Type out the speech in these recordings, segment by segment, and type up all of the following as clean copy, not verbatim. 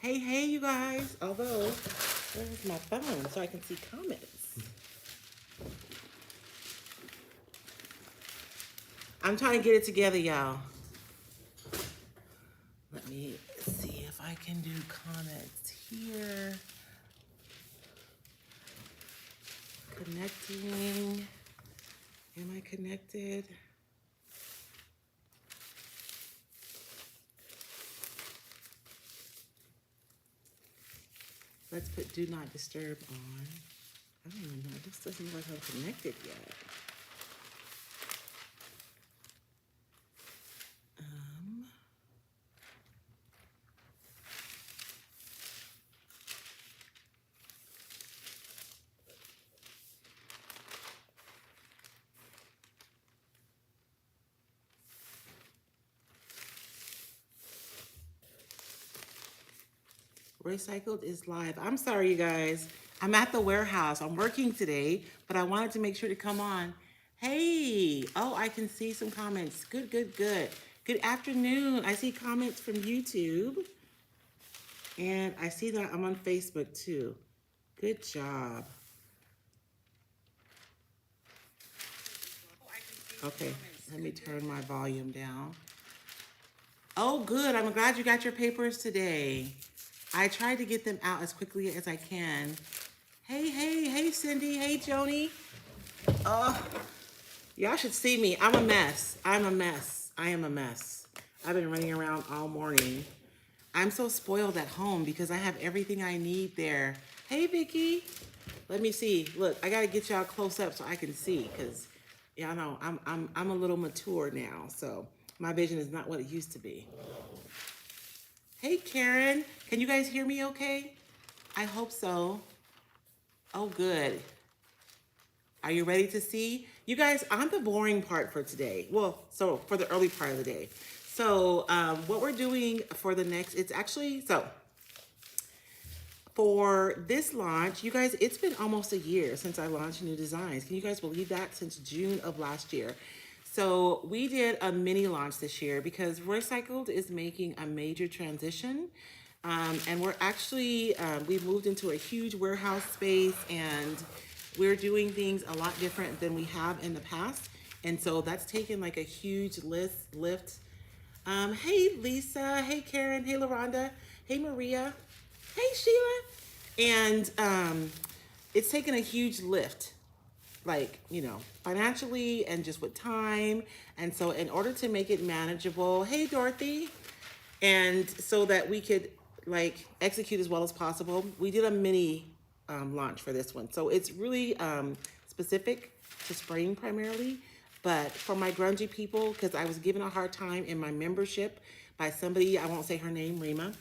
Hey, hey, you guys. Although, where's my phone so I can see comments? I'm trying to get it together, y'all. Let me see if I can do comments here. Connecting. Am I connected? Let's put do not disturb on. I don't even know. This doesn't look like I'm connected yet. Um, Recycled is live. I'm sorry, you guys. I'm at the warehouse. I'm working today, but I wanted to make sure to come on. Hey, oh, I can see some comments. Good, good, good. Good afternoon. I see comments from YouTube, and I see that I'm on Facebook too. Good job. Okay, let me turn my volume down. Oh, good. I'm glad you got your papers today. I tried to get them out as quickly as I can. Hey, hey, hey, Cindy. Hey, Joni. Oh, y'all should see me. I'm a mess. I'm a mess. I am a mess. I've been running around all morning. I'm so spoiled at home because I have everything I need there. Hey, Vicky. Let me see. Look, I gotta get y'all close up so I can see because y'all know I'm a little mature now, so my vision is not what it used to be. Hey, Karen. Can you guys hear me okay? I hope so. Oh, good. Are you ready to see? You guys, I'm the boring part for today. Well, so for the early part of the day. So what we're doing for the next, it's actually, so for this launch, you guys, it's been almost a year since I launched new designs. Can you guys believe that? Since June of last year. So we did a mini launch this year because Recycled is making a major transition. And we're actually, we've moved into a huge warehouse space and we're doing things a lot different than we have in the past. And so that's taken like a huge lift. Hey, Lisa. Hey, Karen. Hey, LaRonda. Hey, Maria. Hey, Sheila. And it's taken a huge lift, like, financially and just with time. And so in order to make it manageable, hey, Dorothy, and so that we could like execute as well as possible, we did a mini launch for this one. So it's really specific to spraying primarily, but for my grungy people, because I was given a hard time in my membership by somebody, I won't say her name, Rima,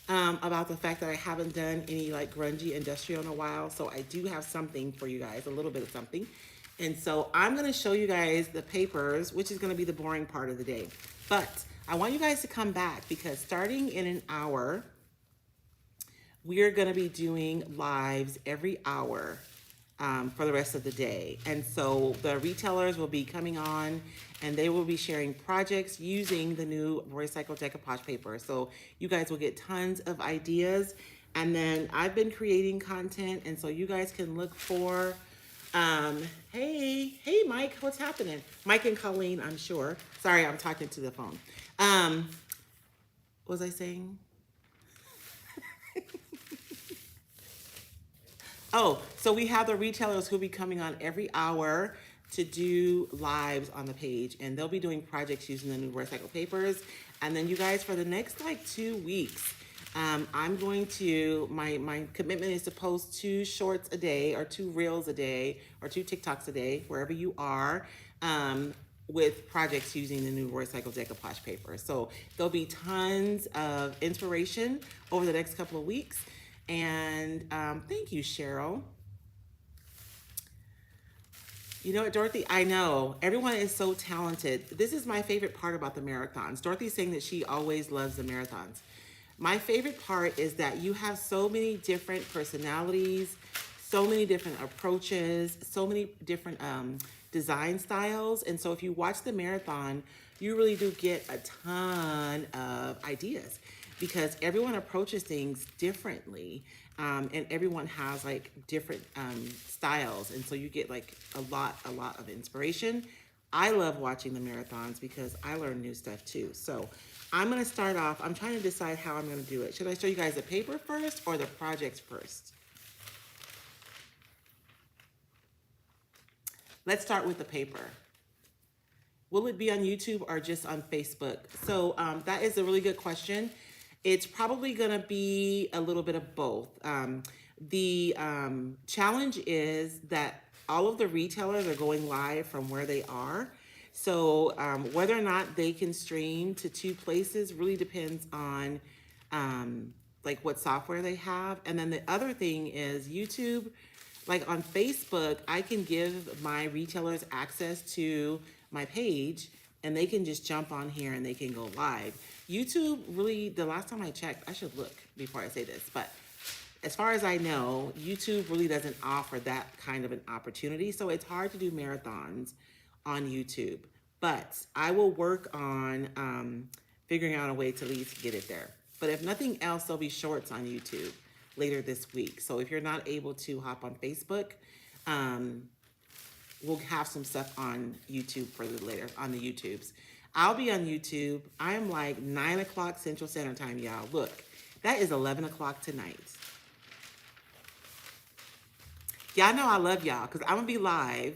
about the fact that I haven't done any like grungy industrial in a while. So I do have something for you guys, a little bit of something. And so I'm gonna show you guys the papers, which is gonna be the boring part of the day. But I want you guys to come back because starting in an hour, we are going to be doing lives every hour for the rest of the day. And so the retailers will be coming on and they will be sharing projects using the new recycled decoupage paper. So you guys will get tons of ideas. And then I've been creating content, and so you guys can look for, hey, Mike, what's happening? Mike and Colleen, I'm sure. Sorry, I'm talking to the phone. What was I saying? Oh, so we have the retailers who'll be coming on every hour to do lives on the page, and they'll be doing projects using the new recycled papers. And then you guys, for the next like 2 weeks, I'm going to, my commitment is to post 2 shorts a day or 2 reels a day or 2 TikToks a day, wherever you are, with projects using the new recycled decoupage paper. So there'll be tons of inspiration over the next couple of weeks. And thank you, Cheryl. You know what, Dorothy? I know everyone is so talented. This is my favorite part about the marathons. Dorothy's saying that she always loves the marathons. My favorite part is that you have so many different personalities, so many different approaches, so many different design styles. And so if you watch the marathon, you really do get a ton of ideas. because everyone approaches things differently. And everyone has like different styles. And so you get like a lot of inspiration. I love watching the marathons because I learn new stuff too. So I'm going to start off. I'm trying to decide how I'm going to do it. Should I show you guys the paper first or the projects first? Let's start with the paper. Will it be on YouTube or just on Facebook? So that is a really good question. It's probably going to be a little bit of both. The challenge is that all of the retailers are going live from where they are. So whether or not they can stream to two places really depends on like what software they have. And then the other thing is YouTube. Like on Facebook, I can give my retailers access to my page and they can just jump on here and they can go live. YouTube really, the last time I checked, I should look before I say this, but as far as I know, YouTube really doesn't offer that kind of an opportunity. So it's hard to do marathons on YouTube, but I will work on figuring out a way to at least get it there. But if nothing else, there'll be shorts on YouTube later this week. So if you're not able to hop on Facebook, we'll have some stuff on YouTube for the later on the YouTubes. I'll be on YouTube. I am like 9 o'clock Central Standard Time, y'all. Look, that is 11 o'clock tonight. Y'all know I love y'all because I'm gonna be live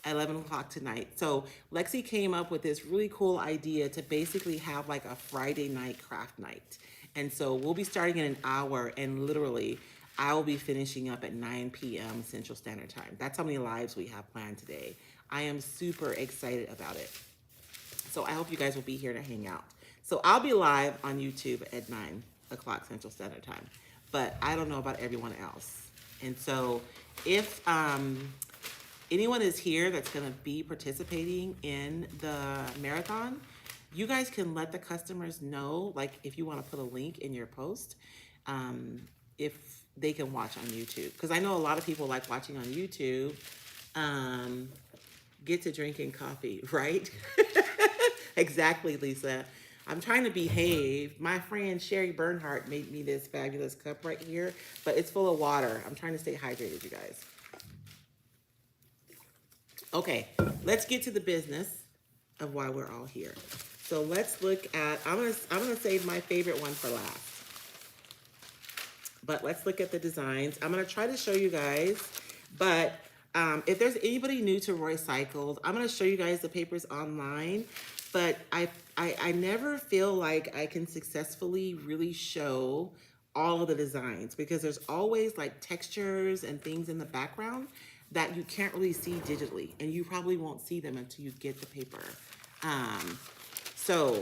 at 11 o'clock tonight. So Lexi came up with this really cool idea to basically have like a Friday night craft night. And so we'll be starting in an hour and literally I will be finishing up at 9 p.m. Central Standard Time. That's how many lives we have planned today. I am super excited about it. So I hope you guys will be here to hang out. So I'll be live on YouTube at 9 o'clock Central Standard Time, but I don't know about everyone else. And so if anyone is here that's gonna be participating in the marathon, you guys can let the customers know, like if you want to put a link in your post, if they can watch on YouTube. Because I know a lot of people like watching on YouTube, get to drinking coffee, right? Exactly, Lisa. I'm trying to behave. My friend Sherry Bernhardt made me this fabulous cup right here, but it's full of water. I'm trying to stay hydrated, you guys. Okay, let's get to the business of why we're all here. So let's look at, I'm gonna save my favorite one for last. But let's look at the designs. I'm gonna try to show you guys, but if there's anybody new to Roycycled, I'm gonna show you guys the papers online, but I never feel like I can successfully really show all of the designs because there's always like textures and things in the background that you can't really see digitally, and you probably won't see them until you get the paper. So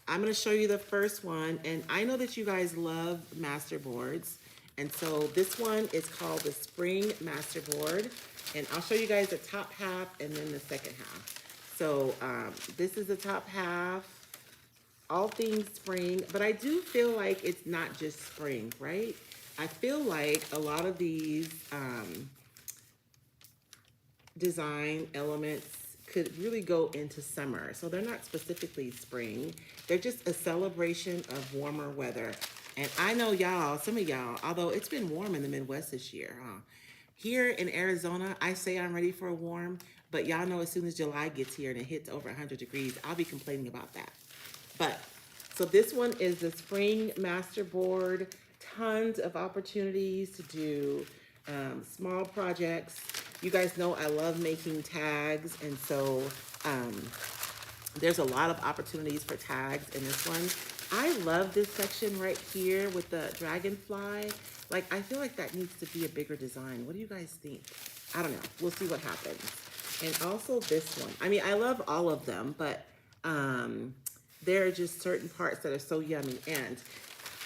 I'm gonna show you the first one, and I know that you guys love Masterboards, and so this one is called the Spring Masterboard, and I'll show you guys the top half and then the second half. So this is the top half, all things spring, but I do feel like it's not just spring, right? I feel like a lot of these design elements could really go into summer. So they're not specifically spring. They're just a celebration of warmer weather. And I know y'all, some of y'all, although it's been warm in the Midwest this year, huh? Here in Arizona, I say I'm ready for a warm, but y'all know as soon as July gets here and it hits over 100 degrees, I'll be complaining about that. But, so this one is the Spring Masterboard. Tons of opportunities to do small projects. You guys know I love making tags, and so there's a lot of opportunities for tags in this one. I love this section right here with the dragonfly. Like, I feel like that needs to be a bigger design. What do you guys think? I don't know. We'll see what happens. And also this one. I mean, I love all of them, but there are just certain parts that are so yummy. And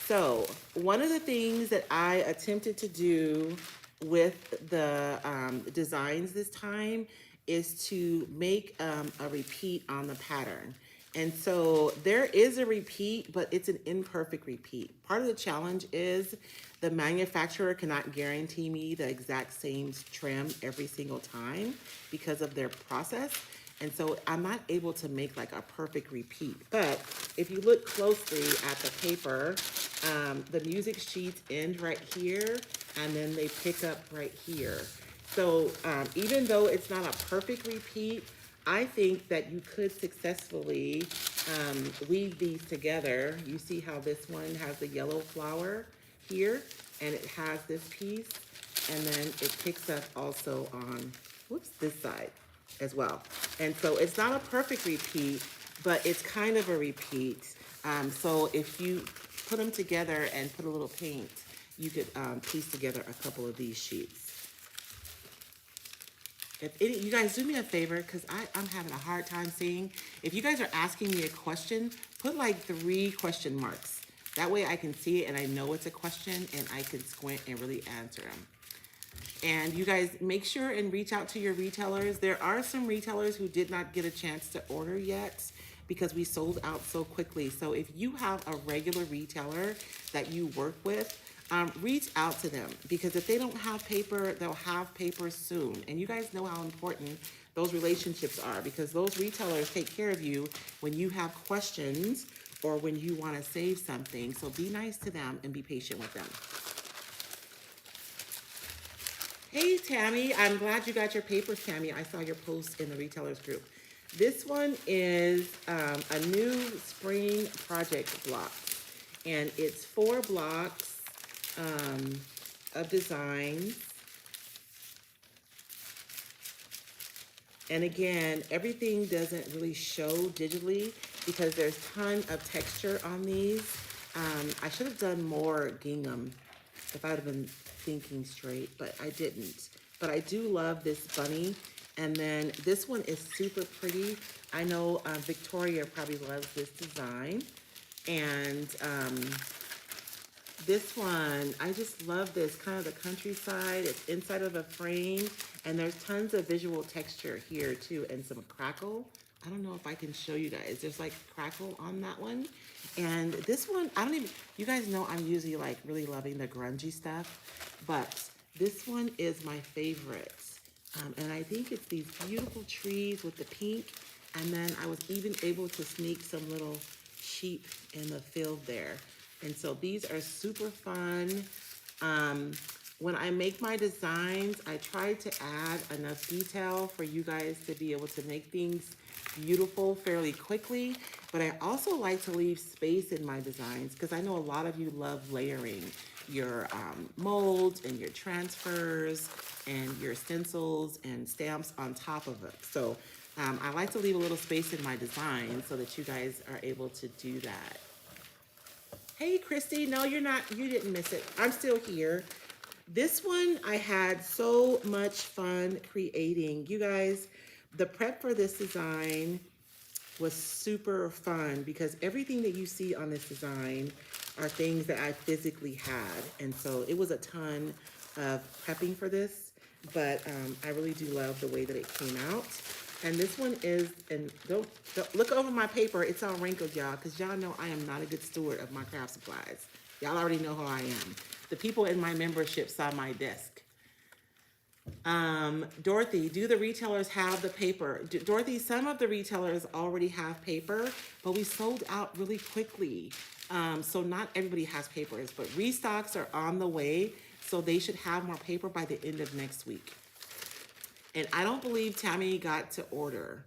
so one of the things that I attempted to do with the designs this time is to make a repeat on the pattern. And so there is a repeat, but it's an imperfect repeat. Part of the challenge is the manufacturer cannot guarantee me the exact same trim every single time because of their process. And so I'm not able to make like a perfect repeat. But if you look closely at the paper, the music sheets end right here and then they pick up right here. So even though it's not a perfect repeat, I think that you could successfully weave these together. You see how this one has the yellow flower here, and it has this piece, and then it picks up also on, whoops, this side as well. And so it's not a perfect repeat, but it's kind of a repeat. So if you put them together and put a little paint, you could piece together a couple of these sheets. If any, you guys do me a favor, because I'm having a hard time seeing. If you guys are asking me a question, put like 3 question marks. That way I can see it and I know it's a question and I can squint and really answer them. And you guys make sure and reach out to your retailers. There are some retailers who did not get a chance to order yet because we sold out so quickly. So if you have a regular retailer that you work with, reach out to them, because if they don't have paper, they'll have paper soon. And you guys know how important those relationships are, because those retailers take care of you when you have questions or when you want to save something. So be nice to them and be patient with them. Hey, Tammy, I'm glad you got your papers, Tammy. I saw your post in the retailers group. This one is a new spring project block, and it's 4 blocks of designs. And again, everything doesn't really show digitally because there's a ton of texture on these. I should have done more gingham if I'd have been thinking straight, but I didn't. But I do love this bunny. And then this one is super pretty. I know Victoria probably loves this design. And this one, I just love this, kind of the countryside. It's inside of a frame, and there's tons of visual texture here too, and some crackle. I don't know if I can show you guys. There's like crackle on that one. And this one, I don't even, you guys know I'm usually like really loving the grungy stuff, but this one is my favorite. And I think it's these beautiful trees with the pink. And then I was even able to sneak some little sheep in the field there. And so these are super fun. When I make my designs, I try to add enough detail for you guys to be able to make things beautiful fairly quickly. But I also like to leave space in my designs, because I know a lot of you love layering your molds and your transfers and your stencils and stamps on top of it. So I like to leave a little space in my design so that you guys are able to do that. Hey, Christy, no, you're not, you didn't miss it. I'm still here. This one, I had so much fun creating. You guys, the prep for this design was super fun, because everything that you see on this design are things that I physically had. And so it was a ton of prepping for this, but I really do love the way that it came out. And this one is, and don't look over my paper, it's all wrinkled, y'all, because y'all know I am not a good steward of my craft supplies. Y'all already know how I am. The people in my membership saw my desk. Dorothy, do the retailers have the paper? Dorothy, some of the retailers already have paper, but we sold out really quickly. So not everybody has papers, but restocks are on the way, so they should have more paper by the end of next week. And I don't believe Tammy got to order.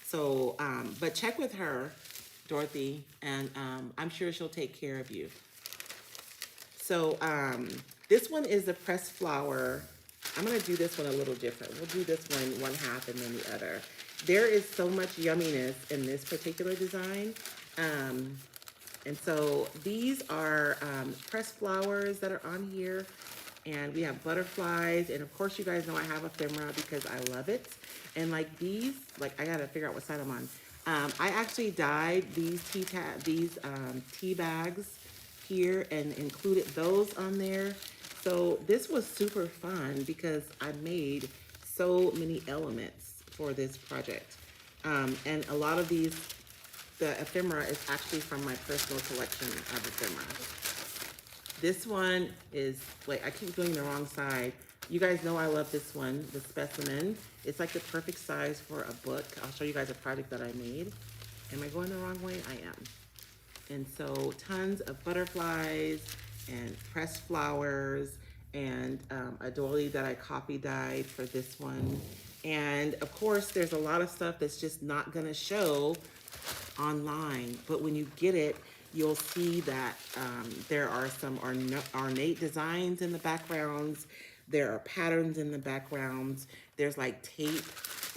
So, but check with her, Dorothy, and I'm sure she'll take care of you. So this one is the pressed flower. I'm gonna do this one a little different. We'll do this one half and then the other. There is so much yumminess in this particular design. And so these are pressed flowers that are on here. And we have butterflies, and of course you guys know I have ephemera because I love it. And like these, like I gotta figure out what side I'm on. I actually dyed these tea bags here and included those on there. So this was super fun because I made so many elements for this project. And a lot of these, the ephemera is actually from my personal collection of ephemera. This one is, wait, I keep doing the wrong side. You guys know I love this one, the specimen. It's like the perfect size for a book. I'll show you guys a project that I made. Am I going the wrong way? I am. And so tons of butterflies and pressed flowers and a doily that I copy dyed for this one. And of course, there's a lot of stuff that's just not gonna show online, but when you get it, you'll see that there are some ornate designs in the backgrounds. There are patterns in the backgrounds. There's like tape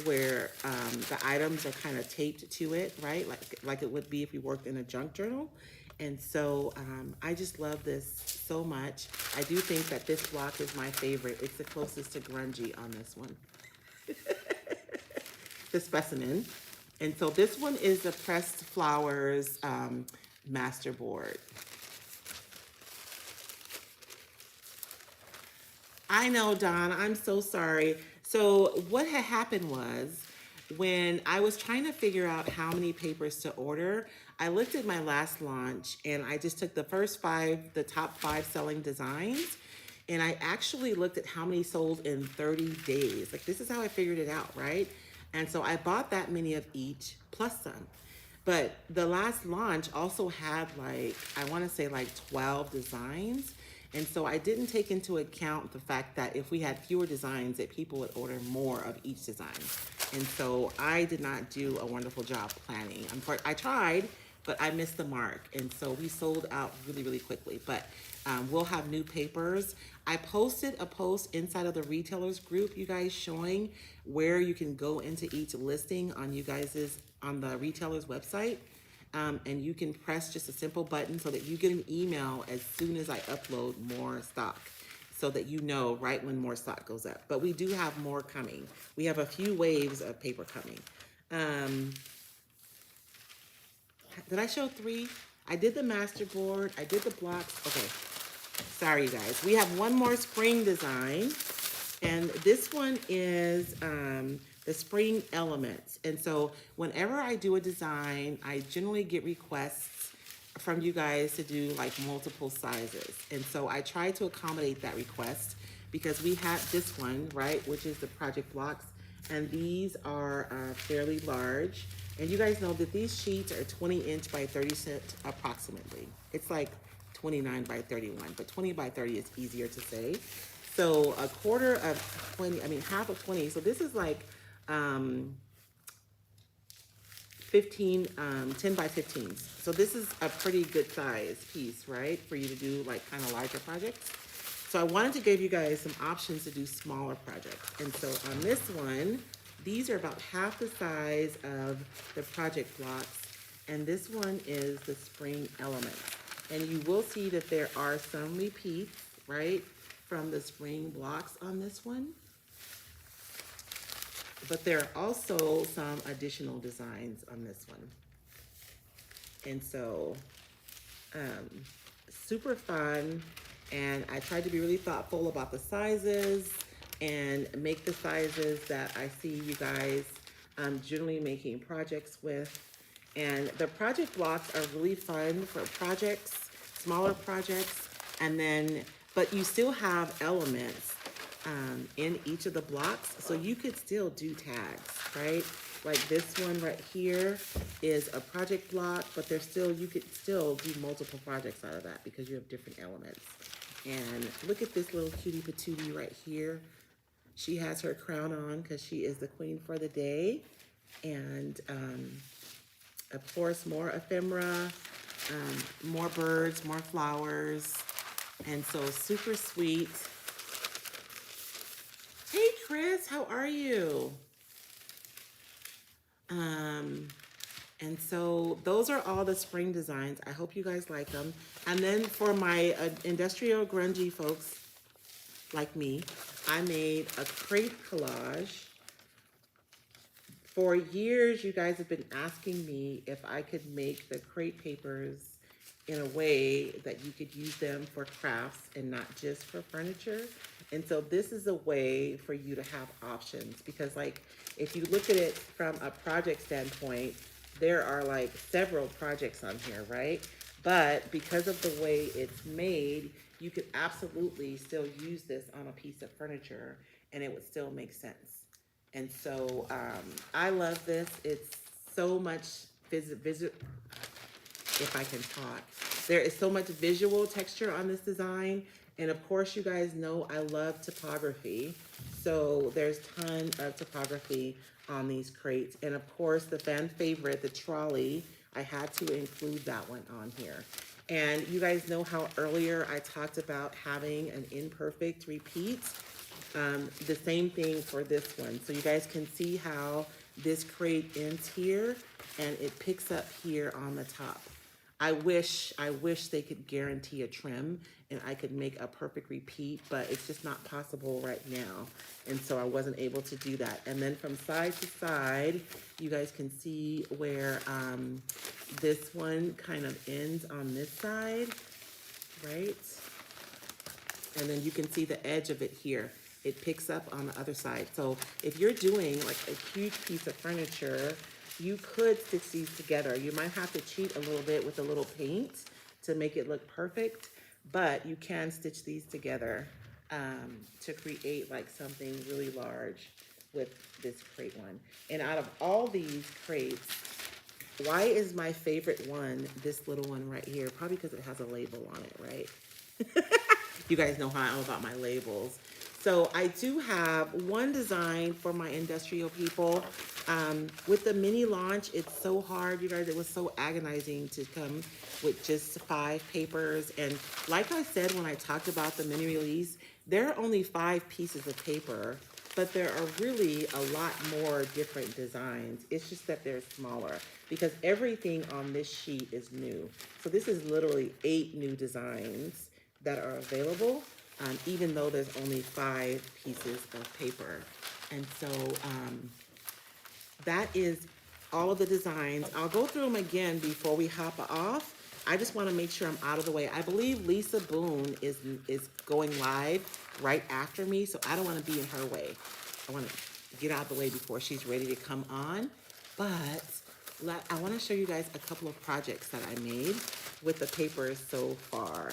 where the items are kind of taped to it, right? Like it would be if you worked in a junk journal. And so I just love this so much. I do think that this block is my favorite. It's the closest to grungy on this one. The specimen. And so this one is the Pressed Flowers Masterboard. I know, Don, I'm so sorry. So what had happened was when I was trying to figure out how many papers to order, I looked at my last launch and I just took the first 5, the top 5 selling designs, and I actually looked at how many sold in 30 days. Like, this is how I figured it out, right? And so I bought that many of each plus some. But the last launch also had like, I want to say like 12 designs. And so I didn't take into account the fact that if we had fewer designs, that people would order more of each design. And so I did not do a wonderful job planning. I tried, but I missed the mark. And so we sold out really, really quickly. But we'll have new papers. I posted a post inside of the retailers group, you guys, showing where you can go into each listing on on the retailer's website. And you can press just a simple button so that you get an email as soon as I upload more stock, so that you know right when more stock goes up. But we do have more coming. We have a few waves of paper coming. Did I show 3? I did the Masterboard, I did the blocks. Okay, sorry you guys. We have one more spring design, and this one is the spring elements. And so whenever I do a design, I generally get requests from you guys to do like multiple sizes. And so I try to accommodate that request because we have this one, right, which is the project blocks, and these are fairly large. And you guys know that these sheets are 20 inch by 30 cent approximately. It's like 29 by 31, but 20 by 30 is easier to say. So a quarter of 20, I mean half of 20. So this is like 10 by 15s. So this is a pretty good size piece, right? For you to do like kind of larger projects. So I wanted to give you guys some options to do smaller projects. And so on this one, these are about half the size of the project blocks. And this one is the spring elements. And you will see that there are some repeats, right, from the spring blocks on this one. But there are also some additional designs on this one. And so, super fun. And I tried to be really thoughtful about the sizes and make the sizes that I see you guys generally making projects with. And the project blocks are really fun for projects, smaller projects, and then, but you still have elements in each of the blocks, so you could still do tags, right? Like this one right here is a project block, but there's still, you could still do multiple projects out of that because you have different elements. And look at this little cutie patootie right here. She has her crown on because she is the queen for the day. And of course, more ephemera, more birds, more flowers. And so super sweet. Hey, Chris, how are you? And so those are all the spring designs. I hope you guys like them. And then for my industrial grungy folks like me, I made a crepe collage. For years, you guys have been asking me if I could make the crepe papers in a way that you could use them for crafts and not just for furniture. And so this is a way for you to have options, because like if you look at it from a project standpoint, there are like several projects on here, right? But because of the way it's made, you could absolutely still use this on a piece of furniture and it would still make sense. And so I love this. It's so much if I can talk. There is so much visual texture on this design. And of course, you guys know I love typography. So there's ton of typography on these crates. And of course, the fan favorite, the trolley, I had to include that one on here. And you guys know how earlier I talked about having an imperfect repeat. The same thing for this one. So you guys can see how this crate ends here and it picks up here on the top. I wish they could guarantee a trim and I could make a perfect repeat, but it's just not possible right now. And so I wasn't able to do that. And then from side to side, you guys can see where this one kind of ends on this side, right? And then you can see the edge of it here. It picks up on the other side. So if you're doing like a huge piece of furniture, you could stitch these together. You might have to cheat a little bit with a little paint to make it look perfect, but you can stitch these together to create like something really large with this crate one. And out of all these crates, why is my favorite one this little one right here? Probably because it has a label on it, right? You guys know how I am about my labels. So I do have one design for my industrial people. With the mini launch, it's so hard, you guys. It was so agonizing to come with just 5 papers. And like I said when I talked about the mini release, there are only 5 pieces of paper, but there are really a lot more different designs. It's just that they're smaller because everything on this sheet is new. So this is literally 8 new designs that are available, even though there's only 5 pieces of paper. And so that is all of the designs. I'll go through them again before we hop off. I just want to make sure I'm out of the way. I believe Lisa Boone is going live right after me, so I don't want to be in her way. I want to get out of the way before she's ready to come on. But I want to show you guys a couple of projects that I made with the papers so far.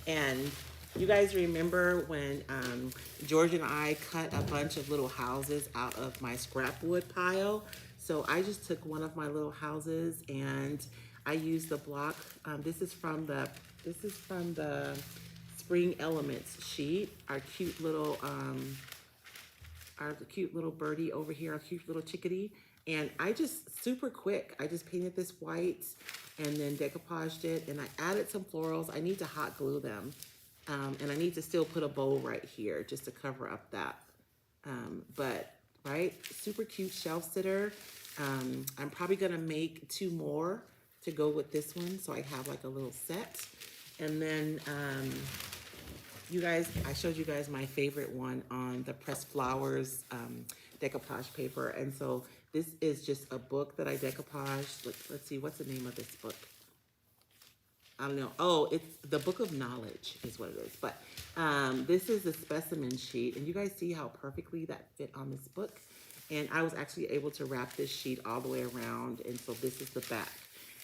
And you guys remember when George and I cut a bunch of little houses out of my scrap wood pile? So I just took one of my little houses and I used the block. This is from the Spring Elements sheet. Our cute little birdie over here, our cute little chickadee. And I just super quick. I just painted this white and then decoupaged it, and I added some florals. I need to hot glue them. And I need to still put a bow right here just to cover up that. But, right, super cute shelf sitter. I'm probably gonna make 2 more to go with this one, so I have like a little set. And then, you guys, I showed you guys my favorite one on the pressed flowers decoupage paper. And so this is just a book that I decoupaged. Let's see, what's the name of this book? I don't know. Oh, it's the Book of Knowledge is what it is. But this is a specimen sheet. And you guys see how perfectly that fit on this book. And I was actually able to wrap this sheet all the way around. And so this is the back.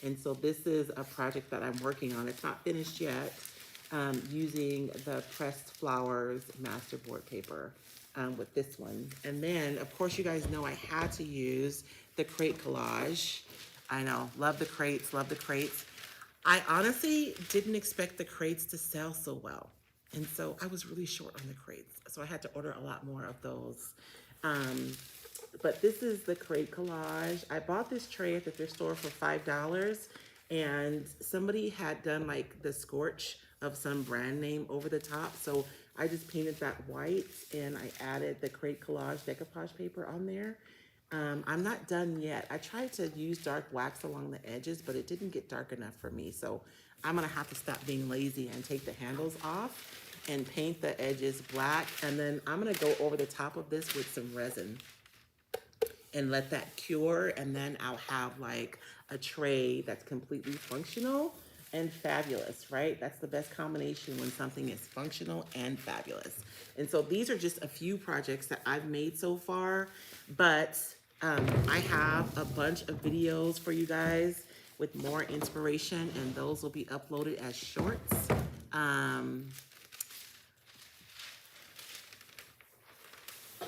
And so this is a project that I'm working on. It's not finished yet, using the pressed flowers masterboard paper with this one. And then, of course, you guys know I had to use the crate collage. I know, love the crates, love the crates. I honestly didn't expect the crates to sell so well. And so I was really short on the crates. So I had to order a lot more of those. But this is the crate collage. I bought this tray at the thrift store for $5. And somebody had done like the scorch of some brand name over the top. So I just painted that white and I added the crate collage decoupage paper on there. I'm not done yet. I tried to use dark wax along the edges, but it didn't get dark enough for me. So I'm gonna have to stop being lazy and take the handles off and paint the edges black. And then I'm gonna go over the top of this with some resin and let that cure. And then I'll have like a tray that's completely functional and fabulous, right? That's the best combination when something is functional and fabulous. And so these are just a few projects that I've made so far, but I have a bunch of videos for you guys with more inspiration, and those will be uploaded as shorts.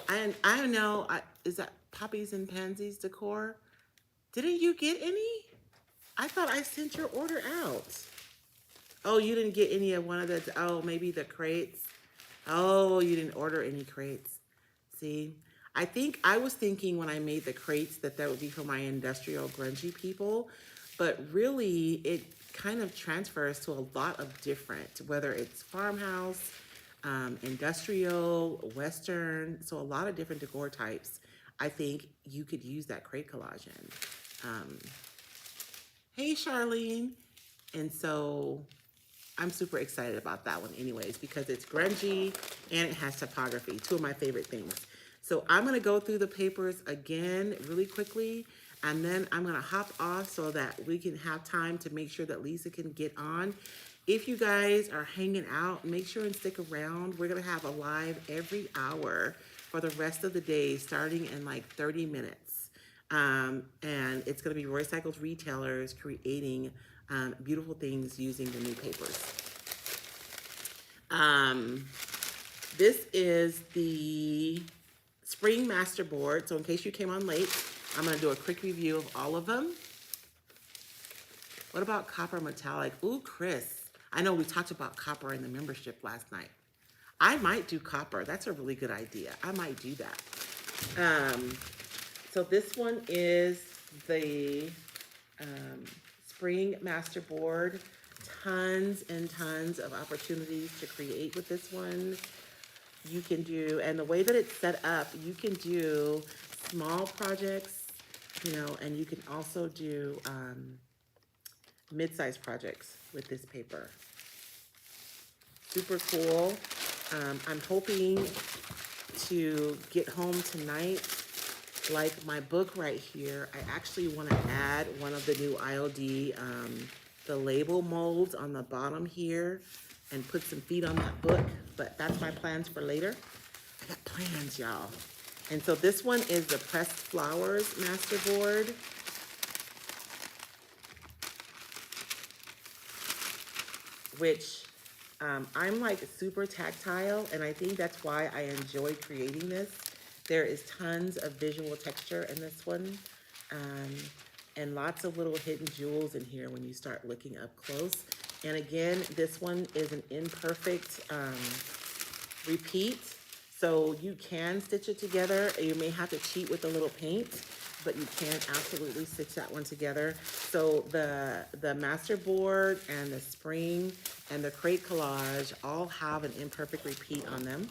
And I don't know, is that Poppies and Pansies decor? Didn't you get any? I thought I sent your order out. Oh, you didn't get any of one of the, oh, maybe the crates. Oh, you didn't order any crates. See, I think I was thinking when I made the crates that would be for my industrial grungy people, but really it kind of transfers to a lot of different, whether it's farmhouse, industrial, Western, so a lot of different decor types. I think you could use that crate collage in. Hey, Charlene. And so I'm super excited about that one anyways, because it's grungy and it has typography, two of my favorite things. So I'm gonna go through the papers again really quickly, and then I'm gonna hop off so that we can have time to make sure that Lisa can get on. If you guys are hanging out, make sure and stick around. We're gonna have a live every hour for the rest of the day, starting in like 30 minutes. And it's gonna be recycled retailers creating beautiful things using the new papers. This is the Spring Masterboard. So in case you came on late, I'm gonna do a quick review of all of them. What about copper metallic? Ooh, Chris. I know we talked about copper in the membership last night. I might do copper. That's a really good idea. I might do that. So this one is the Spring Masterboard. Tons and tons of opportunities to create with this one. You can do, and the way that it's set up, you can do small projects, you know, and you can also do mid-sized projects with this paper. Super cool. I'm hoping to get home tonight. Like my book right here, I actually want to add one of the new ILD, the label molds on the bottom here, and put some feet on that book, but that's my plans for later. I got plans, y'all. And so this one is the Pressed Flowers Masterboard. Which I'm like super tactile, and I think that's why I enjoy creating this. There is tons of visual texture in this one, and lots of little hidden jewels in here when you start looking up close. And again, this one is an imperfect repeat, so you can stitch it together. You may have to cheat with a little paint, but you can absolutely stitch that one together. So the Masterboard and the Spring and the Crate Collage all have an imperfect repeat on them.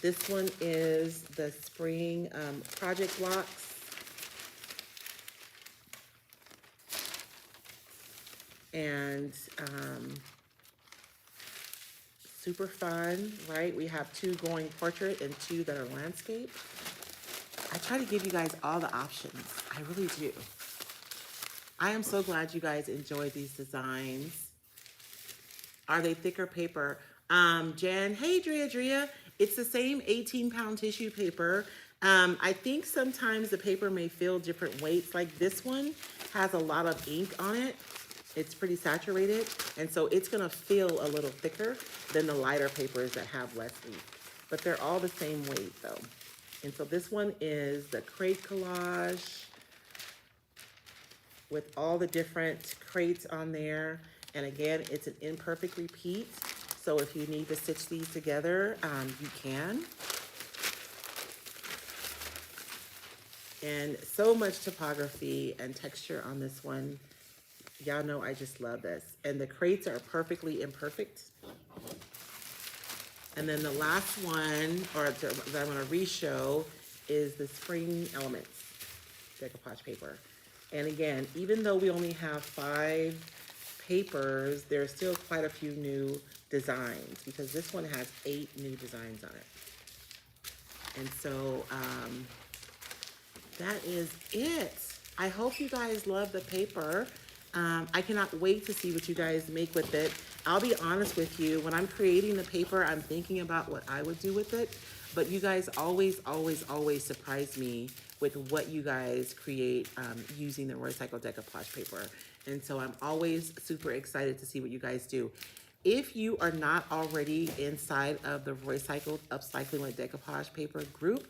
This one is the Spring Project Blocks. And super fun, right? We have two going portrait and two that are landscape. I try to give you guys all the options. I really do. I am so glad you guys enjoyed these designs. Are they thicker paper? Jen, hey Drea. It's the same 18-pound tissue paper. I think sometimes the paper may feel different weights. Like this one has a lot of ink on it. It's pretty saturated, and so it's gonna feel a little thicker than the lighter papers that have less ink. But they're all the same weight though. And so this one is the Crate Collage with all the different crates on there. And again, it's an imperfect repeat. So if you need to stitch these together, you can. And so much typography and texture on this one. Y'all know I just love this. And the crates are perfectly imperfect. And then the last one, that I'm gonna re-show, is the Spring Elements decoupage paper. And again, even though we only have 5 papers, there's still quite a few new designs, because this one has 8 new designs on it. And so that is it. I hope you guys love the paper. I cannot wait to see what you guys make with it. I'll be honest with you, when I'm creating the paper, I'm thinking about what I would do with it, but you guys always surprise me with what you guys create using the recycled decoupage paper. And so I'm always super excited to see what you guys do. If you are not already inside of the Recycled Upcycling with Decoupage Paper group,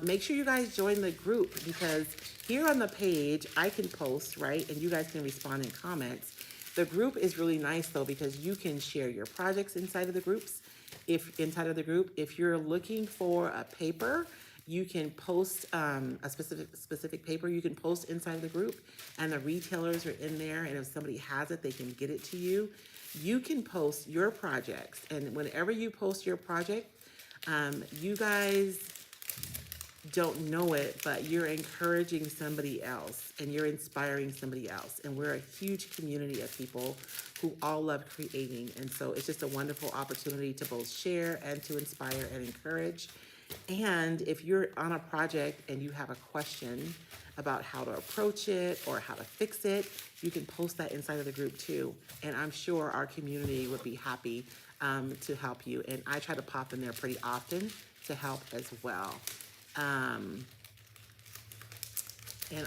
make sure you guys join the group, because here on the page, I can post, right? And you guys can respond in comments. The group is really nice though, because you can share your projects inside of the groups. If you're looking for a paper, you can post a specific paper you can post inside of the group, and the retailers are in there, and if somebody has it, they can get it to you. You can post your projects, and whenever you post your project, you guys don't know it, but you're encouraging somebody else and you're inspiring somebody else. And we're a huge community of people who all love creating. And so it's just a wonderful opportunity to both share and to inspire and encourage. And if you're on a project and you have a question about how to approach it or how to fix it, you can post that inside of the group too. And I'm sure our community would be happy to help you. And I try to pop in there pretty often to help as well. And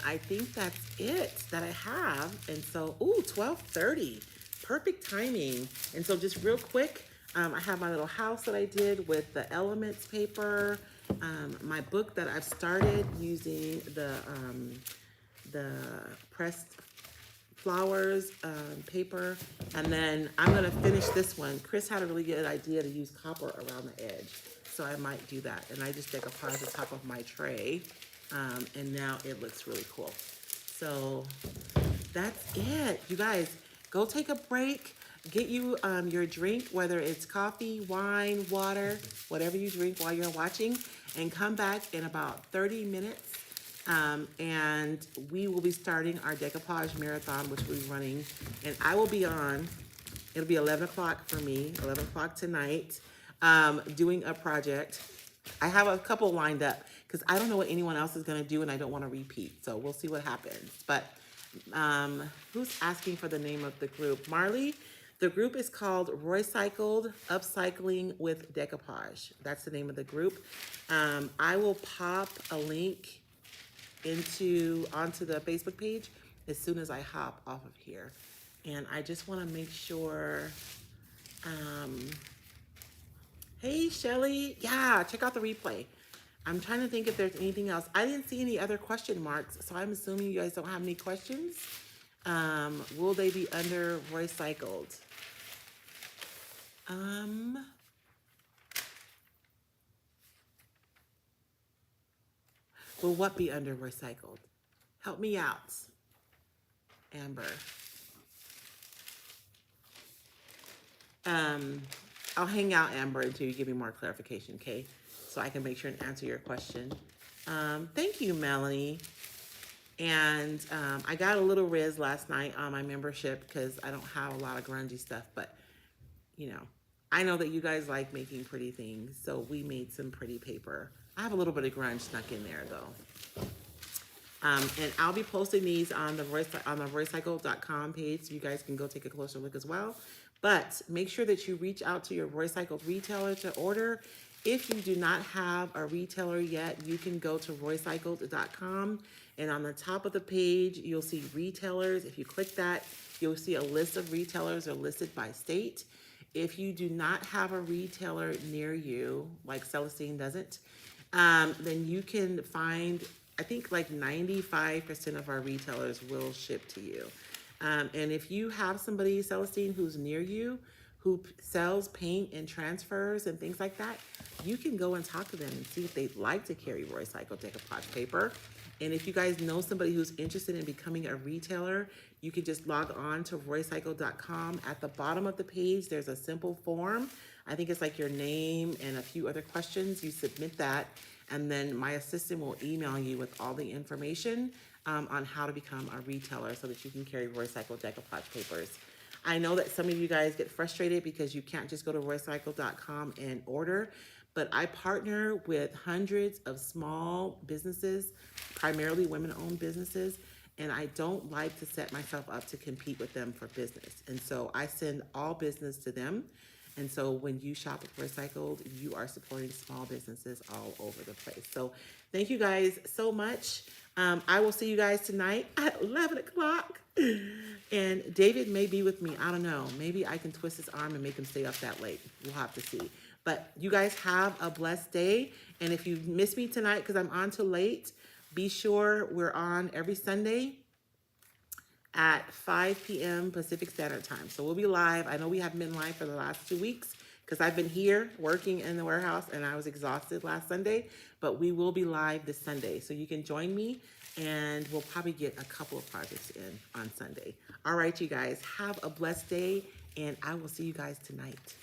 I think that's it that I have. And so, 12:30, perfect timing. And so just real quick, I have my little house that I did with the elements paper, my book that I've started using the pressed flowers paper, and then I'm gonna finish this one. Chris had a really good idea to use copper around the edge, so I might do that. And I just decoupage the top of my tray, and now it looks really cool. So that's it. You guys, go take a break. Get you your drink, whether it's coffee, wine, water, whatever you drink while you're watching, and come back in about 30 minutes. And we will be starting our decoupage marathon, which we'll be running. And I will be on, it'll be 11 o'clock for me, 11 o'clock tonight, doing a project. I have a couple lined up because I don't know what anyone else is going to do, and I don't want to repeat. So we'll see what happens. But who's asking for the name of the group? Marley? The group is called Recycled Upcycling with Decoupage. That's the name of the group. I will pop a link onto the Facebook page as soon as I hop off of here. And I just want to make sure, hey Shelly, yeah, check out the replay. I'm trying to think if there's anything else. I didn't see any other question marks, so I'm assuming you guys don't have any questions. Will they be under recycled? Will what be under recycled? Help me out, Amber. I'll hang out, Amber, until you give me more clarification, okay? So I can make sure and answer your question. Thank you, Melanie. And I got a little riz last night on my membership because I don't have a lot of grungy stuff, but you know, I know that you guys like making pretty things, so we made some pretty paper. I have a little bit of grunge snuck in there though. And I'll be posting these on the recycle.com page, so you guys can go take a closer look as well. But make sure that you reach out to your Recycled retailer to order. If you do not have a retailer yet, you can go to recycled.com, and on the top of the page, you'll see retailers. If you click that, you'll see a list of retailers are listed by state. If you do not have a retailer near you, like Celestine doesn't, then you can find, I think like 95% of our retailers will ship to you. And if you have somebody, Celestine, who's near you, who sells paint and transfers and things like that, you can go and talk to them and see if they'd like to carry recycled decoupage paper. And if you guys know somebody who's interested in becoming a retailer, you can just log on to recycle.com. At the bottom of the page, there's a simple form. I think it's like your name and a few other questions. You submit that, and then my assistant will email you with all the information on how to become a retailer so that you can carry recycled decoupage papers. I know that some of you guys get frustrated because you can't just go to recycle.com and order, but I partner with hundreds of small businesses, primarily women-owned businesses, and I don't like to set myself up to compete with them for business. And so I send all business to them, And so when you shop with Recycled, you are supporting small businesses all over the place. So thank you guys so much. I will see you guys tonight at 11 o'clock. And David may be with me. I don't know. Maybe I can twist his arm and make him stay up that late. We'll have to see. But you guys have a blessed day. And if you miss me tonight because I'm on till late, be sure we're on every Sunday at 5 p.m. Pacific Standard Time. So we'll be live. I know we haven't been live for the last 2 weeks because I've been here working in the warehouse and I was exhausted last Sunday, but we will be live this Sunday. So you can join me and we'll probably get a couple of projects in on Sunday. All right, you guys, have a blessed day and I will see you guys tonight.